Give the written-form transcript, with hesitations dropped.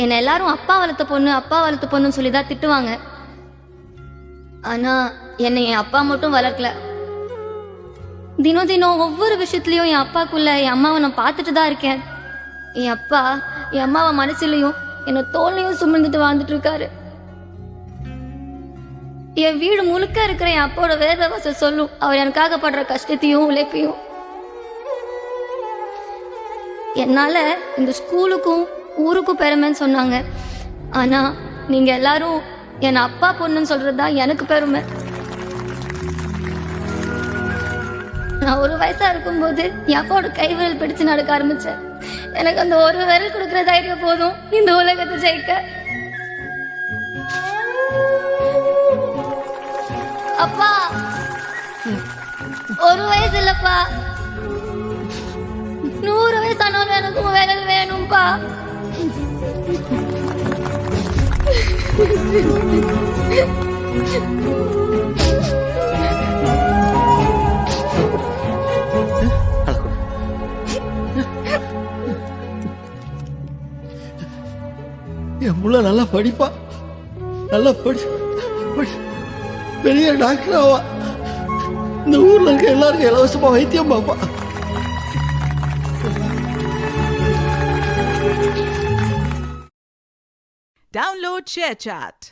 என்னை எல்லாரும் அப்பா வளர்த்த பொண்ணுன்னு சொல்லி தான் திட்டுவாங்க. ஆனா என்னை என் அப்பா மட்டும் வளர்க்கல. தினம் தினம் ஒவ்வொரு விஷயத்துலயும் என் அப்பாக்குள்ள என் அம்மாவை நான் பார்த்துட்டு தான் இருக்கேன். என் அப்பா என் அம்மாவை மனசுலயும் என்னை தோல்லையும் சுமந்துட்டு வாழ்ந்துட்டு இருக்காரு. என் வீடு முழுக்க இருக்கிற என் அப்பாவோட வேதவாசம் சொல்லும் அவர் எனக்காக படுற கஷ்டத்தையும் உழைப்பையும். என்னால இந்த ஸ்கூலுக்கும் ஊருக்கும் பெருமைன்னு சொன்னாங்க. ஆனா நீங்க எல்லாரும் என் அப்பா பொண்ணுன்னு சொல்றதுதான் எனக்கு பெருமை. நான் 1 வயசா இருக்கும்போது என் அப்பாவோட கைவிரல் பிடிச்சு நடக்க ஆரம்பிச்சேன். எனக்கு அந்த 1 விரல் கொடுக்குற தைரியம் போதும் இந்த உலகத்தை ஜெயிக்க. அப்பா 1 வயசு இல்லப்பா, 100 வயசானாலும் எனக்கு விரல் வேணும்பா. என் புள்ள நல்லா படிப்பா, நல்லா பெரிய டாக்டர் ஆவா. இந்த ஊர்ல இருக்க எல்லாருக்கும் இலவசமா வைத்தியம் பாப்பா. Download ShareChat.